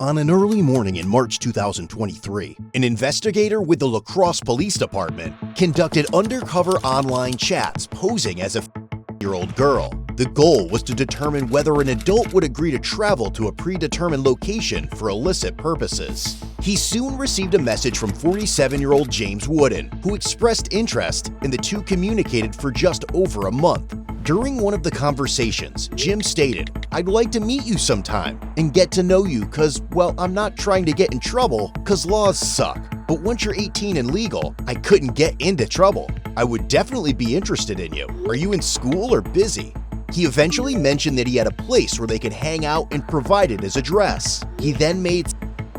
On an early morning in March 2023, an investigator with the La Crosse Police Department conducted undercover online chats posing as a 15-year-old girl. The goal was to determine whether an adult would agree to travel to a predetermined location for illicit purposes. He soon received a message from 47-year-old James Wooden, who expressed interest, and the two communicated for just over a month. During one of the conversations, Jim stated, "I'd like to meet you sometime and get to know you cause, well, I'm not trying to get in trouble cause laws suck. But once you're 18 and legal, I couldn't get into trouble. I would definitely be interested in you. Are you in school or busy?" He eventually mentioned that he had a place where they could hang out and provided his address. He then made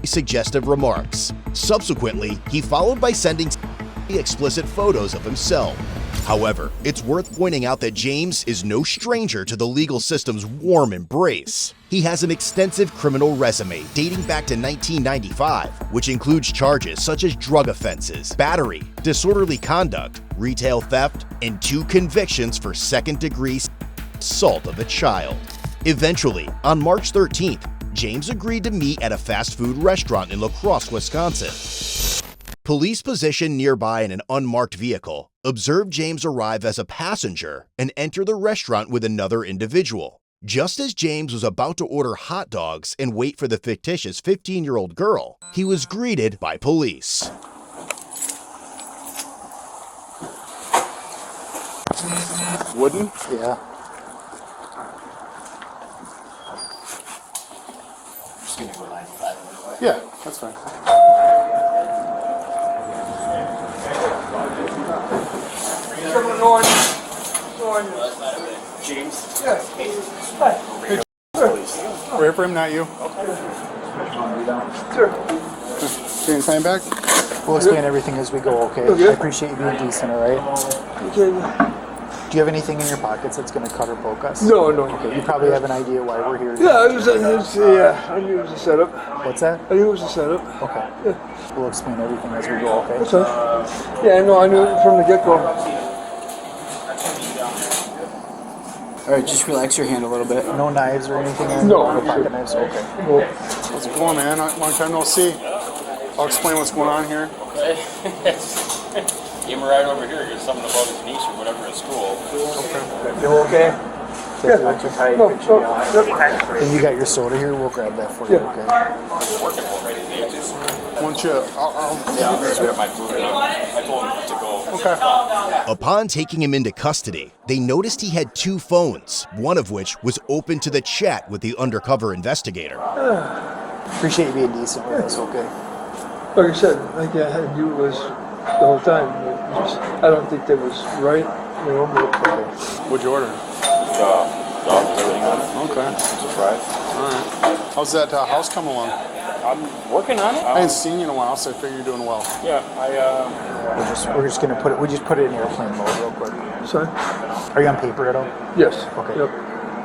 suggestive remarks. Subsequently, he followed by sending explicit photos of himself. However, it's worth pointing out that James is no stranger to the legal system's warm embrace. He has an extensive criminal resume dating back to 1995, which includes charges such as drug offenses, battery, disorderly conduct, retail theft, and 2 convictions for second-degree assault of a child. Eventually, on March 13th, James agreed to meet at a fast food restaurant in La Crosse, Wisconsin. Police positioned nearby in an unmarked vehicle observed James arrive as a passenger and enter the restaurant with another individual. Just as James was about to order hot dogs and wait for the fictitious 15-year-old girl, he was greeted by police. Wooden? Yeah. Yeah, that's fine. James? Yeah. Hey, wait for him, not you. Sure. Can you sign back? We'll explain everything as we go, okay? I appreciate you being decent, alright? Okay. Do you have anything in your pockets that's going to cut or poke us? No. Okay, you probably have an idea why we're here. Yeah, I knew it was a setup. What's that? I knew it was a setup. Okay. Yeah. We'll explain everything as we go, okay? That's fine. Yeah, I knew it from the get-go. Alright, just relax your hand a little bit. No knives or anything? No. Pocket knives? Okay. Well, How's it going, man? Long time no see. I'll explain what's going on here. Came right over here, get something about his niece or whatever at school. Okay. You okay? no. And you got your soda here? We'll grab that for you, Yeah. okay? Working already, they just... Won't you? Yeah, I'm just grab my food and I told him to go. Okay. Upon taking him into custody, they noticed he had 2 phones, one of which was open to the chat with the undercover investigator. Appreciate you being decent with us, okay? Like I said, I knew it was the whole time. I don't think that was right, you know, but What'd you order? Dog and everything on it. Okay. Surprise. All right. How's that house coming along? I'm working on it. I ain't seen you in a while, so I figure you're doing well. Yeah, We're just gonna put it. We just put it in airplane mode real quick. sorry. Are you on paper at all? Yes. Okay. Yep.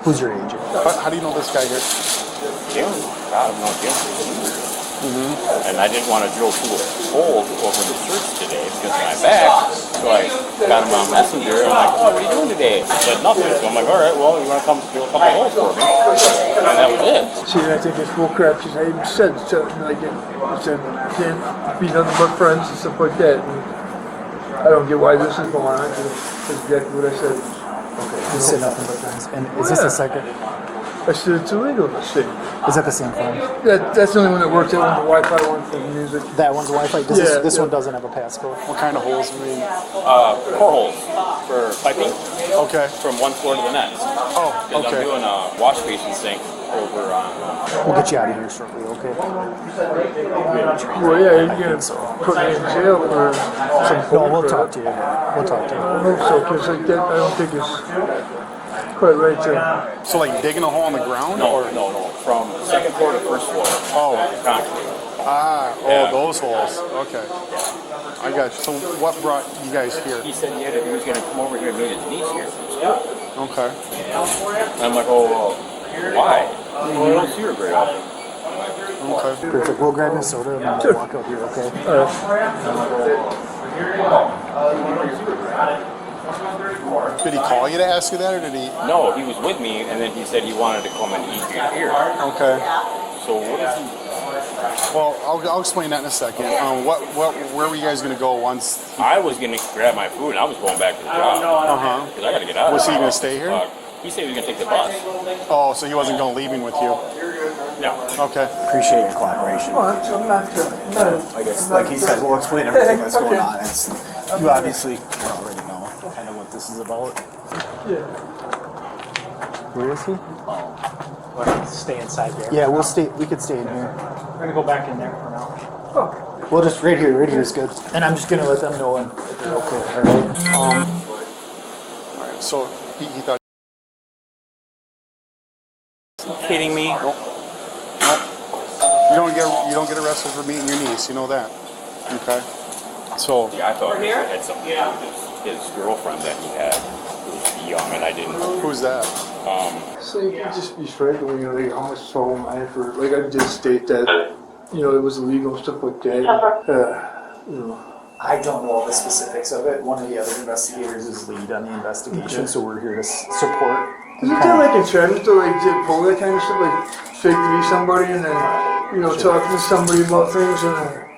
Who's your agent? How do you know this guy here? Jim. God, I'm not Jim. And I didn't want to drill through a hole over the search today because of my back. So I got him on Messenger. I'm like, oh, what are you doing today? He said nothing. So I'm like, all right, well, you want to come drill a couple holes for me? And that was it. See, I think it's bull crap because I even said something like it. I said, can't be nothing but friends and stuff like that. And I don't get why this is going on. That's exactly what I said. Okay. You said nothing but friends. And is this the second? I said it's illegal in the city. Is that the same phone? That's the only one that works. That one's the Wi-Fi one for music. That one's Wi-Fi. This one doesn't have a passcode. What kind of holes? I mean, Core holes for piping okay. from one floor to the next. Oh, Because okay. I'm doing a wash basin sink over on... We'll get you out of here shortly, okay? Well, yeah, you're gonna put me in jail for some. No, we'll talk to you. We'll talk to you. I hope so, because I don't think it's quite right to. So like digging a hole in the ground? No. From second floor to first floor. Oh. Concrete. Oh, those holes. Okay. I got you. So what brought you guys here? He said he was going to come over here and meet his niece here from school. Okay. And I'm like, oh, well, why? You don't see her very often. Okay. Perfect. We'll grab your soda and then we'll walk out here, okay? Did he call you to ask you that, or did he? No, he was with me, and then he said he wanted to come and eat here. Okay. So what is he? Well, I'll explain that in a second. Where were you guys going to go once? I was gonna grab my food and I was going back to the job. Because I gotta get out. Was he going to stay here? He said he was gonna take the bus. Oh, so he wasn't going leaving with you? No. Okay. Appreciate your collaboration. Oh, I'm not. I guess, like he said, we'll explain everything that's going on. It's, you obviously already know kind of what this is about. Yeah. Where is he? Oh. Stay inside there. Yeah, we'll stay. We could stay in here. We're gonna go back in there for now. Oh, We'll just right here. Right here is good. And I'm just gonna let them know if they're okay. All right. All right. So he thought. Kidding me? Nope. You don't get arrested for beating your niece. You know that. Okay. So. Yeah, I thought he had something to do with his girlfriend that he had who was young, and I didn't. Who's that? so you can just be straight when you know like, how much trouble I had for. Like I did state that, you know, it was illegal and stuff like that. You know. I don't know all the specifics of it. One of the other investigators is lead on the investigation, so we're here to support. Isn't that like entrapment though? Like did pull that kind of stuff, like fake to be somebody and then you know talking to somebody about things and then,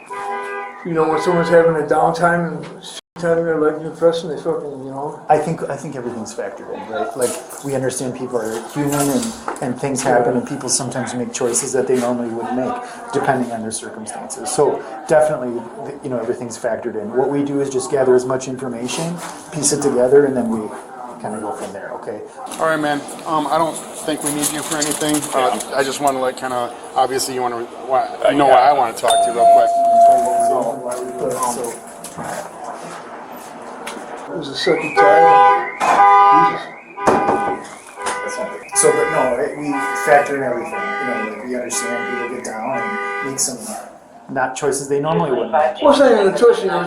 you know when someone's having a downtime and time they're like depressed and they fucking you know. I think everything's factored in, right? Like we understand people are human and things happen and people sometimes make choices that they normally wouldn't make depending on their circumstances. So definitely, you know, everything's factored in. What we do is just gather as much information, piece it together, and then we kind of go from there. Okay. All right, man. I don't think we need you for anything. I just want to like kind of obviously you want to you know why I want to talk to you real quick. It was a second time. So, but no, we factor in everything. You know, like we understand people get down and make some not choices they normally wouldn't make. Well, it's not even a choice, you know.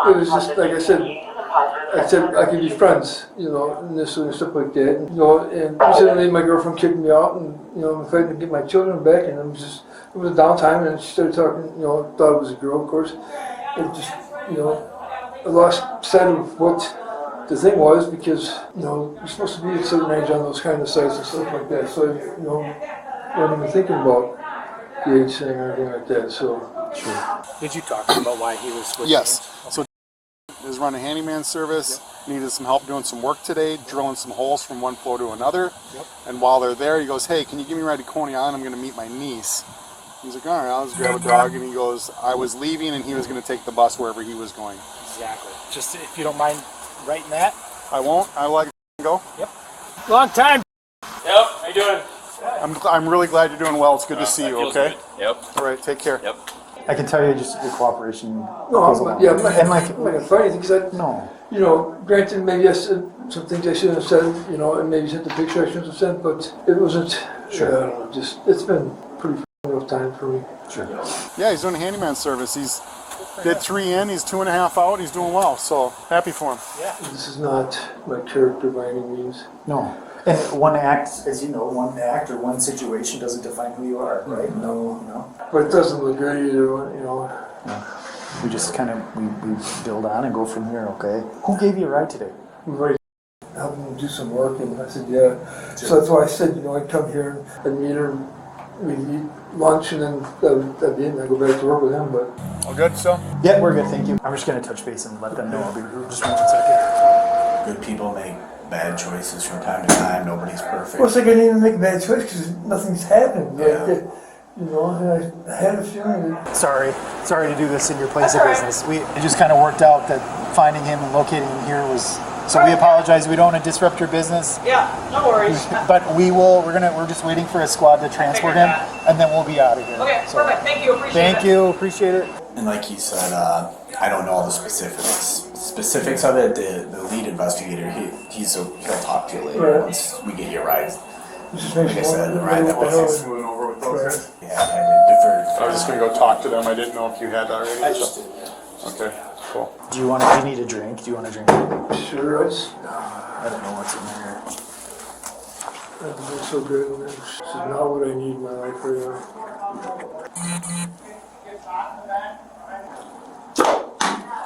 It was just like I said I could be friends, you know, and this and stuff like that. And, you know, and recently my girlfriend kicked me out, and you know, I'm fighting to get my children back, and it was a downtime, and she started talking, you know, thought it was a girl, of course. It just, you know, I lost sight of what the thing was because, you know, you're supposed to be at a certain age on those kind of sites and stuff like that. So, you know, I wasn't even thinking about the age thing or anything like that. So, Sure. Did you talk to him about why he was switching? Yes. So is running a handyman service. Needed some help doing some work today, drilling some holes from one floor to another. Yep. And while they're there, he goes, "Hey, can you give me a ride to Coney Island? I'm going to meet my niece." He's like, "All right, I'll just grab a dog." And he goes, "I was leaving, and he was going to take the bus wherever he was going." Exactly. Just if you don't mind writing that. I won't. I let it go. Yep. Long time. Yep. How you doing? I'm really glad you're doing well. It's good to see That you. feels Okay. good. Yep. All right. Take care. Yep. I can tell you just your cooperation. no, goes I'm a not, long yeah, way. I'm not And like, going to fight anything because no. you know, granted, maybe I said some things I shouldn't have said, you know, and maybe sent the picture I shouldn't have sent, but it wasn't, Sure. I don't know, just, it's been pretty rough time for me. Sure. Yeah, he's doing a handyman service. He's did 3 in. He's 2.5 out. He's doing well. So happy for him. This is not my character by any means. No. And one act, as you know, one act or one situation doesn't define who you are, right? No. But it doesn't look good either, you know. We just kind of we build on and go from here. Okay. Who gave you a ride today? We've already helped him do some work, and I said, yeah. So that's why I said, you know, I'd come here and meet her, we'd eat lunch, and then that'd be it, and I'd go back to work with him, but. All good, so? Yeah, we're good. Thank you. I'm just gonna touch base and let them know. I'll be just 1 second. Good people make bad choices from time to time. Nobody's perfect. Well, it's like I didn't even make a bad choice because nothing's happened. Yeah. Like, you know, and I had a feeling that. Sorry to do this in your place of business. It just kind of worked out that finding him and locating him here was. So we apologize. We don't want to disrupt your business. Yeah, no worries. But we will. We're just waiting for a squad to transport him, and then we'll be out of here. Okay, So, perfect. Thank you. Appreciate it. Thank you. Appreciate it. And like he said, I don't know all the specifics of it. The lead investigator, he'll talk to you later Right. once we get your ride. Just Like I said, the ride that was Moving over with those. yeah, I had to defer. I was just going to go talk to them. I didn't know if you had already. I just did. Okay, cool. Do you need a drink? Do you want a drink? Sure, it's I don't know what's in here. everything's so good. This is not what I need in my life right now.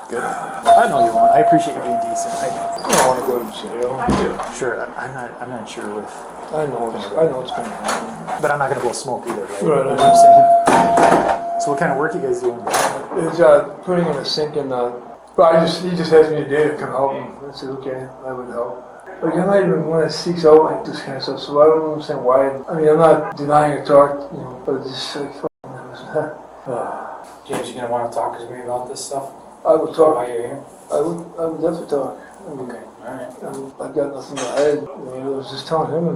Good. I know you won't. I appreciate you being decent. I don't want to go to jail. Sure. I'm not sure with, I know it's going to happen. but I'm not gonna blow smoke either. Right? Right, You know what I'm saying? So what kind of work you guys doing? It's putting in a sink and but he just asked me today to come help him. I said, okay, I would help. Like, I'm not even one that seeks out like this kind of stuff, so I don't understand why. I mean, I'm not denying a talk, you know, but it's just like, James, you gonna want to talk to me about this stuff? I would talk. While you're here? I would definitely talk. I mean, Okay, alright. I've got nothing to hide. I was just telling him,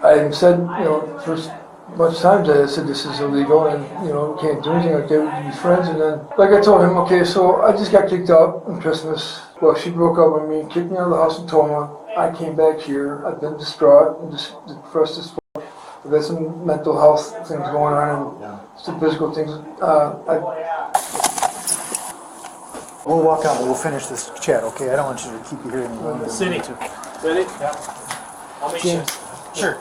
I even said, you know, first bunch of times I said this is illegal and, you know, can't do anything like that, we can be friends. And then, like I told him, okay, so I just got kicked out on Christmas. Well, she broke up with me, kicked me out of the house in Toma. I came back here, I've been distraught and just depressed as fuck. I've had some mental health things going on and some physical things. We'll walk out, but we'll finish this chat, okay? I don't want you to keep you here any longer. City. Ready? Yeah. I'll meet James, sure.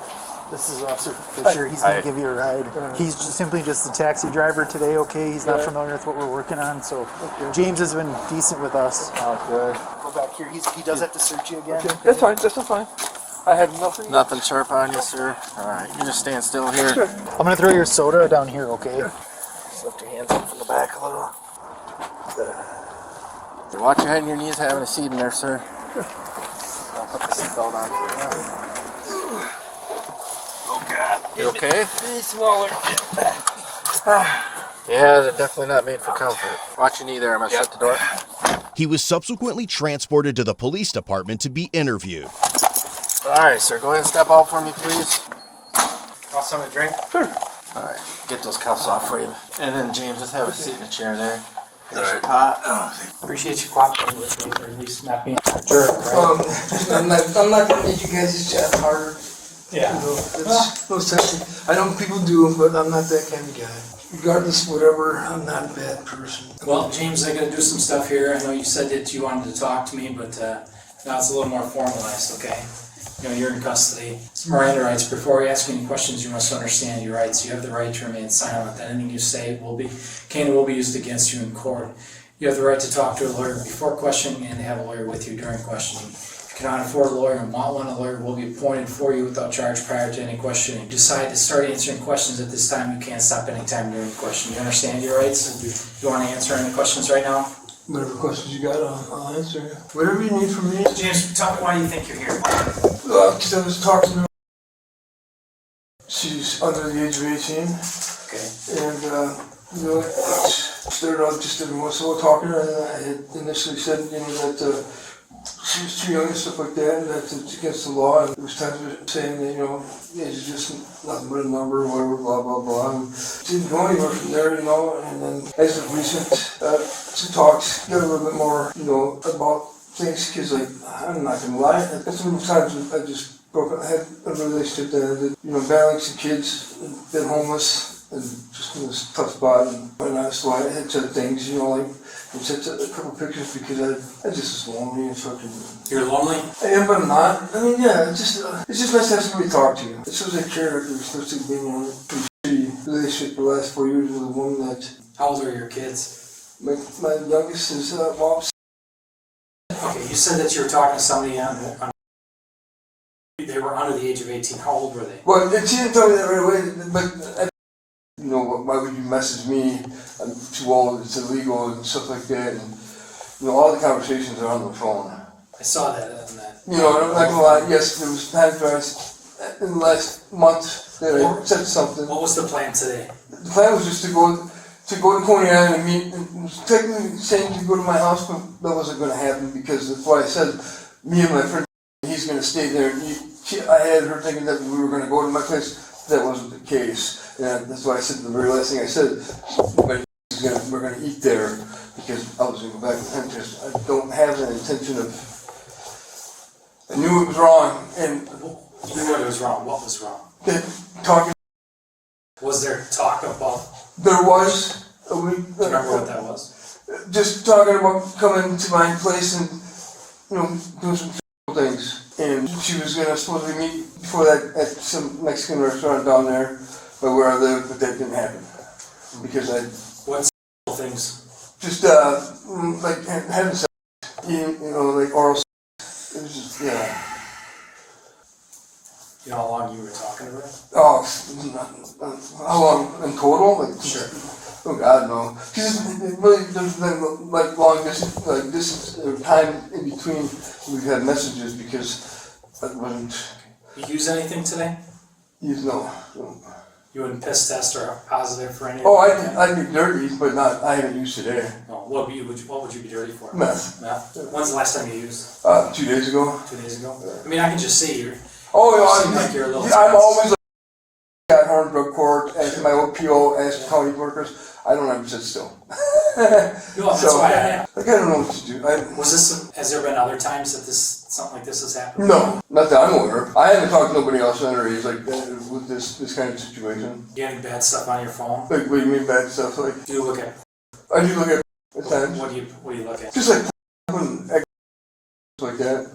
This is Officer Fisher. He's going to give you a ride. He's simply just the taxi driver today, okay? He's not familiar with what we're working on, so James has been decent with us. Okay. Go back here. He does have to search you again. Okay. That's fine, that's fine. I had nothing. Nothing sharp on you, sir. Alright, you just stand still here. Sure. I'm going to throw your soda down here, okay? Just lift your hands up from the back a little. Watch your head and your knees having a seat in there, sir. I'll put the seatbelt on for you now. Oh God. You okay? Smaller. Yeah, they're definitely not made for comfort. Watch your knee there, I'm gonna shut the door. He was subsequently transported to the police department to be interviewed. Alright, sir, go ahead and step out for me, please. Want something to drink? Sure. Alright, get those cuffs off for you. And then, James, just have a seat in the chair there. There's your pot. Appreciate you cooperating with me, or at least not being a jerk, right? I'm not gonna make you guys' job harder. Yeah. You know, it's no sense. I know people do, but I'm not that kind of guy. Regardless of whatever, I'm not a bad person. Well, James, I gotta do some stuff here. I know you said that you wanted to talk to me, but now it's a little more formalized, okay? You know, you're in custody. It's Miranda rights. Before I ask you any questions, you must understand your rights. You have the right to remain silent. Anything you say will be used against you in court. You have the right to talk to a lawyer before questioning and to have a lawyer with you during questioning. If you cannot afford a lawyer and want one, a lawyer will be appointed for you without charge prior to any questioning. Decide to start answering questions at this time. You can't stop any time during the question. You understand your rights? You want to answer any questions right now? Whatever questions you got, I'll answer. Whatever you need from me. James, tell me why you think you're here. Because I was talking to her. She's under the age of 18. Okay. And, you know, it started out just every once in a while talking to her, and I had initially said, you know, that she was too young and stuff like that, and that it's against the law. And it was times saying that, you know, age is just nothing but a number, whatever, blah, blah, blah. And it didn't go anywhere from there, you know. And then as of recent, some talks got a little bit more, you know, about things, because, like, I'm not going to lie, at some times I just I had a relationship that ended, you know, battling some kids, been homeless, and just in this tough spot. And so I had said things, you know, like, I sent a couple pictures because I just was lonely and fucking. You're lonely? I am, but I'm not. I mean, yeah, it's just nice to have somebody to talk to. It shows I care. Especially being in a pretty shitty relationship the last 4 years with a woman that. How old are your kids? My youngest is, well, Okay, you said that you were talking to somebody they were under the age of 18. How old were they? well, she didn't tell me that right away, but, you know, why would you message me? I'm too old, it's illegal, and stuff like that. And, you know, all the conversations are on the phone. I saw that on that. You know, I'm not gonna lie, yes, there was times where in the last month that I said something. What was the plan today? The plan was just to go to Coney Island and meet, and it was technically saying to go to my house, but that wasn't gonna happen because that's why I said, me and my friend, he's gonna stay there. I had her thinking that we were gonna go to my place. That wasn't the case. And that's why I said the very last thing I said, we're gonna eat there because I was gonna go back with him because I don't have that intention of, I knew it was wrong and. You knew it was wrong. What was wrong? Talking. Was there talk about? There was. Do you remember what that was? Just talking about coming to my place and, you know, doing some things. And she was supposed to meet before that at some Mexican restaurant down there by where I live, but that didn't happen. Because What things? just, like having sex, you know, like oral sex. It was just, yeah. You know how long you were talking to her? Oh, how long in total? Like, Sure. Oh God, no. Because it really there's been like long distance, like distance time in between we've had messages because I wasn't. You use anything today? No. You wouldn't piss test or positive for anything? Oh, I'd be dirty, but not. I haven't used today. No. What would you be dirty for? Meth. Meth. When's the last time you used? 2 days ago. 2 days ago. I mean, I can just see you're. Oh, You seem like you're a little I'm tense. always at home drug court, ask my OPO, ask county workers. I don't ever sit still. No, that's why I asked. Like, I don't know what to do. Was this? Has there been other times that something like this has happened? No, not that I'm aware of. I haven't talked to nobody else underage like that with this kind of situation. You have any bad stuff on your phone? Like, what do you mean bad stuff? Like, Do you look at? I do look at times. What do you look at? Just like like that.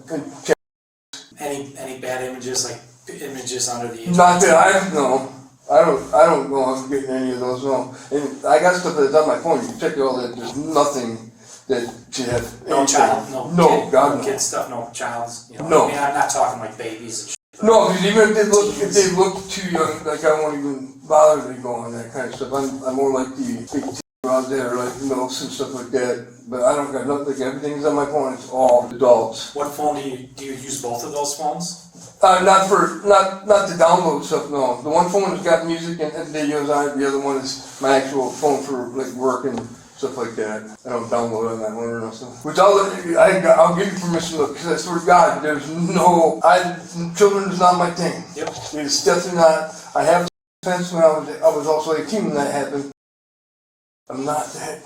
And Any bad images, like images under the age? not that no. I don't know if I'm getting any of those, no. And I got stuff that's on my phone. You can check all that. There's nothing that should have No anything. child, no kid, God, no. kid stuff, no child's. You know, No. I mean, I'm not talking like babies and shit. No, because even if they look too young, like I won't even bother to go on that kind of stuff. I'm more like the big out there, like milfs and stuff like that. But I don't got nothing. Like everything's on my phone. It's all adults. What phone do you use? Both of those phones? Not to download stuff. No, the one phone has got music and videos on it. The other one is my actual phone for like work and stuff like that. I don't download on that one or nothing. Which I'll give you permission to look, because I swear to God, there's no, children is not my thing. Yep. It's definitely not. I have offense when I was also 18 when that happened. I'm not that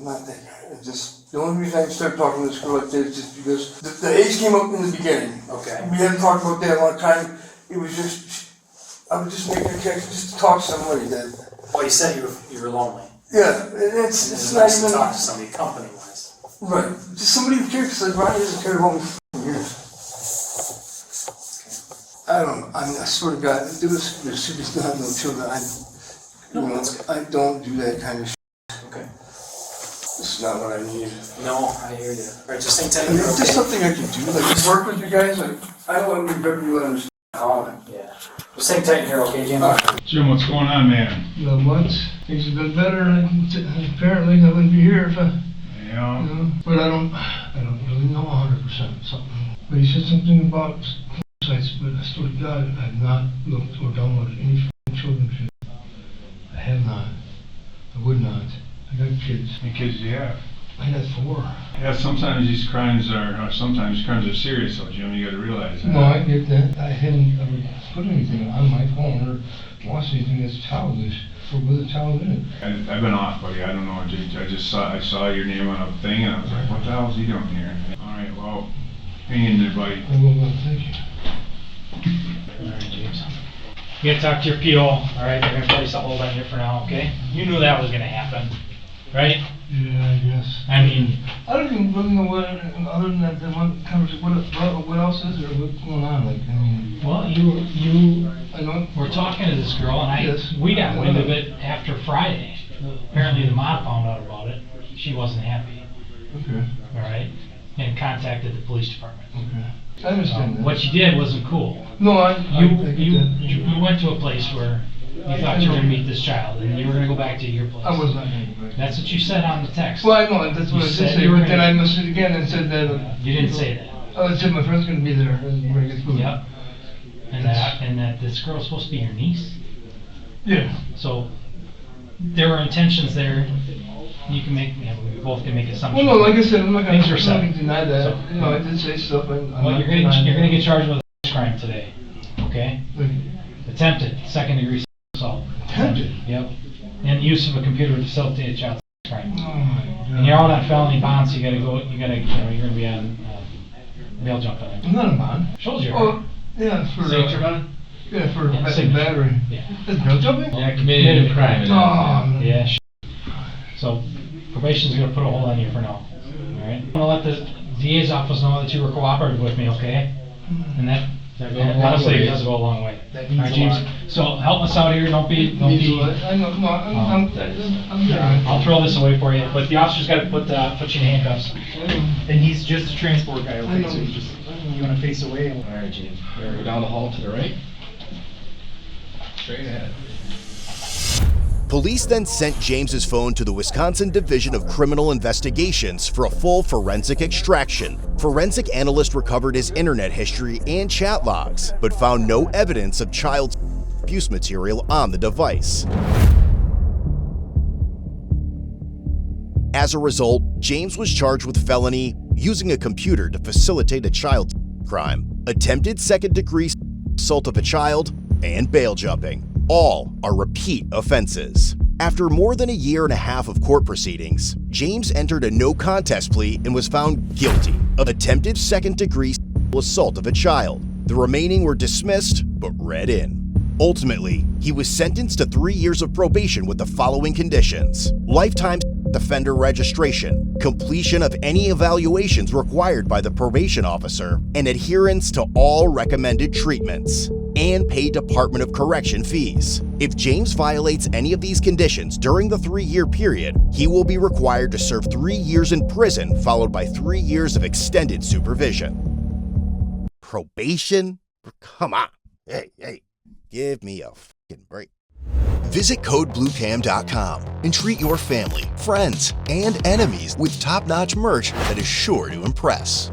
guy. It's just, the only reason I started talking to this girl like this is just because the age came up in the beginning. Okay. We hadn't talked about that a long time. It was just, I was just making a connection just to talk to somebody that. Well, you said you were lonely. Yeah, and it's It's not nice even. to talk to somebody company-wise. Right. Just somebody who cares, because like Ronnie doesn't care about me for years. I don't know. I swear to God, there should be not no children. I don't do that kind of shit. Okay. This is not what I need. No, I hear you. All right, just hang tight. And You're it's just okay. something I can do. Like, work with you guys. Like, I don't want to be very understand how I. Yeah. Just hang tight here, okay, Jim? Jim, what's going on, man? Not much. Things have been better. Apparently, I wouldn't be here if I. Yeah. You know, but I don't really know 100% something. But he said something about sites, but I swear to God, I have not looked or downloaded any children shit. I have not. I would not. I got kids. How many kids do you have? I got 4. Yeah, sometimes these crimes are serious, though, Jim. You gotta realize that. No, I get that. I haven't ever put anything on my phone or watched anything that's childish or with a child in it. I've been off, buddy. I don't know. I saw your name on a thing, and I was like, what the hell is he doing here? All right, well, hang in there, buddy. I will not. Thank you. All right, James. You gotta talk to your PO, all right? They're gonna place a hold on you for now, okay? You knew that was gonna happen, right? Yeah, I guess. I mean, I don't even really know what, other than that one conversation, what else is there? What's going on? Like, I mean, well, you I know. were talking to this girl, and Yes. we got wind of it after Friday. Apparently, the mom found out about it. She wasn't happy, Okay. all right? And contacted the police department. Okay. I understand that. What you did wasn't cool. No, I get that. You went to a place where you thought you were gonna meet this child, and you were gonna go back to your place. I was not going to go back. That's what you said on the text. Well, I know, that's what You I did said say, you were but then gonna- I missed it again and said that. You didn't say that. Oh, I said my friend's gonna be there and we're gonna get food. Yep. And that this girl's supposed to be your niece. Yeah. So there were intentions there. You can make, we both can make assumptions. Well, no, like I said, I'm not gonna, Things are set. deny that. So- You know, I did say stuff. I'm Well, not you're denying gonna that. get charged with a crime today, okay? Like, Attempted second-degree assault. Attempted? Yep. And use of a computer to facilitate a child crime. oh my God. And you're out on felony bond, so you're gonna be on bail jumping. I'm not a bond. Shows you are. Oh, yeah, for, Signature bond? yeah, for Yeah, signature. battery. Yeah. That's bail jumping? Yeah, committed a crime. Oh, Yeah. So probation's gonna put a hold on you for now. All right. I'm gonna let the DA's office know that you were cooperative with me, okay? And that honestly it does go a long way. That All means right, a James. lot. So help us out here. Don't be. I know, come on, I'm good. I'll throw this away for you. But the officer's got to put you in handcuffs. And he's just a transport guy, I okay, know. so you wanna face away. All right, James. We're gonna go down the hall to the right. Straight ahead. Police then sent James's phone to the Wisconsin Division of Criminal Investigations for a full forensic extraction. Forensic analysts recovered his internet history and chat logs, but found no evidence of child abuse material on the device. As a result, James was charged with felony using a computer to facilitate a child crime, attempted second-degree assault of a child, and bail jumping. All are repeat offenses. After more than a year and a half of court proceedings, James entered a no-contest plea and was found guilty of attempted second-degree assault of a child. The remaining were dismissed but read in. Ultimately, he was sentenced to 3 years of probation with the following conditions: lifetime offender registration, completion of any evaluations required by the probation officer, and adherence to all recommended treatments, and pay Department of Correction fees. If James violates any of these conditions during the 3-year period, he will be required to serve 3 years in prison, followed by 3 years of extended supervision. Probation? Come on. Hey, give me a fucking break. Visit codebluecam.com and treat your family, friends, and enemies with top-notch merch that is sure to impress.